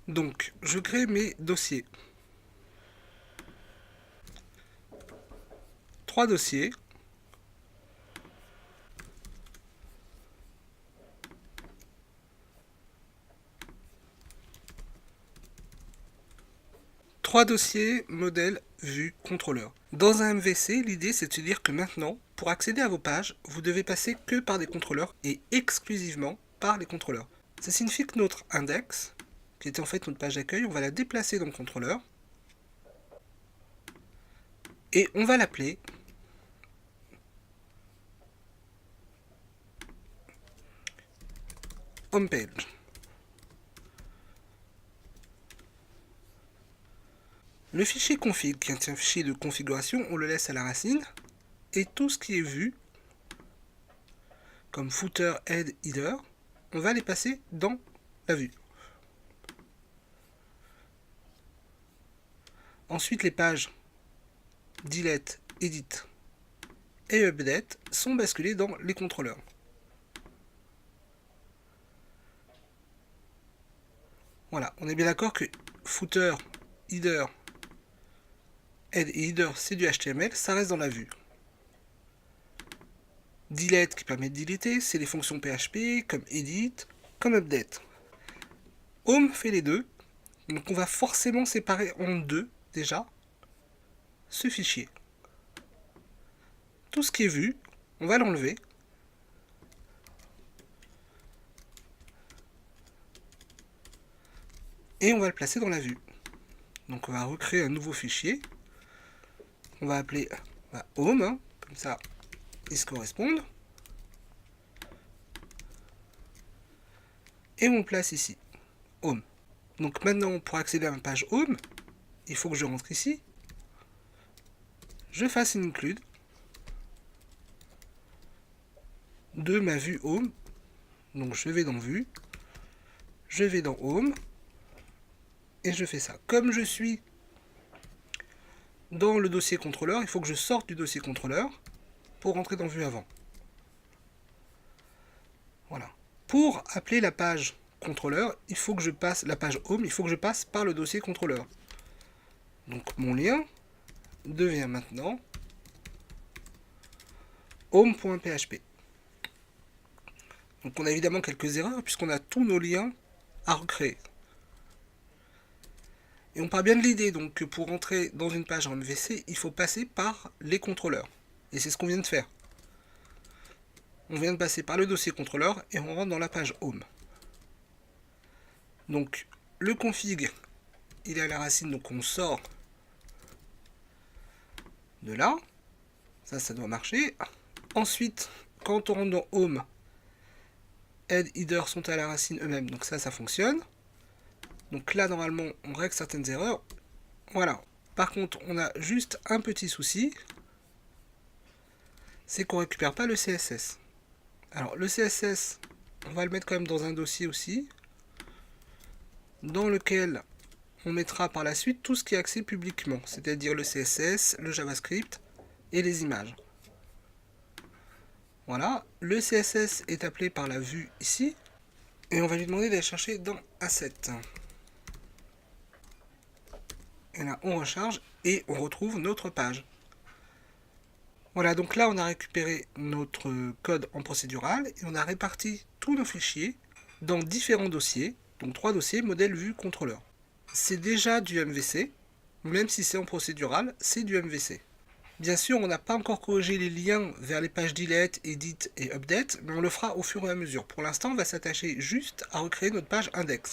Donc, je crée mes dossiers. 3 dossiers. Trois dossiers, modèle, vue, contrôleur. Dans un MVC, l'idée c'est de se dire que maintenant, pour accéder à vos pages, vous devez passer que par des contrôleurs et exclusivement par les contrôleurs. Ça signifie que notre index, qui était en fait notre page d'accueil, on va la déplacer dans le contrôleur et on va l'appeler homepage. Le fichier config, qui est un fichier de configuration, on le laisse à la racine. Et tout ce qui est vu, comme footer, head, header, on va les passer dans la vue. Ensuite, les pages delete, edit et update sont basculées dans les contrôleurs. Voilà, on est bien d'accord que footer, header, head et header, c'est du HTML, ça reste dans la vue. Delete qui permet de deleter, c'est les fonctions PHP, comme edit, comme update. Home fait les deux, donc on va forcément séparer en deux, déjà, ce fichier. Tout ce qui est vu, on va l'enlever. Et on va le placer dans la vue. Donc on va recréer un nouveau fichier. On va appeler home, hein, comme ça ils se correspondent. Et on le place ici, home. Donc maintenant pour accéder à ma page home, il faut que je rentre ici. Je fasse une include de ma vue home. Donc je vais dans vue, je vais dans home, et je fais ça. Comme je suis dans le dossier contrôleur, il faut que je sorte du dossier contrôleur pour rentrer dans vue avant. Voilà. Pour appeler la page contrôleur, il faut que je passe la page home, il faut que je passe par le dossier contrôleur. Donc mon lien devient maintenant home.php. Donc on a évidemment quelques erreurs puisqu'on a tous nos liens à recréer. Et on part bien de l'idée donc que pour rentrer dans une page en MVC, il faut passer par les contrôleurs. Et c'est ce qu'on vient de faire. On vient de passer par le dossier contrôleur et on rentre dans la page home. Donc le config, il est à la racine, donc on sort de là. Ça doit marcher. Ensuite, quand on rentre dans home, head, header sont à la racine eux-mêmes, donc ça fonctionne. Donc là, normalement, on règle certaines erreurs. Voilà. Par contre, on a juste un petit souci. C'est qu'on ne récupère pas le CSS. Alors, le CSS, on va le mettre quand même dans un dossier aussi, dans lequel on mettra par la suite tout ce qui est accès publiquement, c'est-à-dire le CSS, le JavaScript et les images. Voilà, le CSS est appelé par la vue ici, et on va lui demander d'aller chercher dans Asset. Et là, on recharge et on retrouve notre page. Voilà, donc là, on a récupéré notre code en procédural et on a réparti tous nos fichiers dans différents dossiers, donc 3 dossiers, modèle, vue, contrôleur. C'est déjà du MVC, même si c'est en procédural, c'est du MVC. Bien sûr, on n'a pas encore corrigé les liens vers les pages delete, edit et update, mais on le fera au fur et à mesure. Pour l'instant, on va s'attacher juste à recréer notre page index.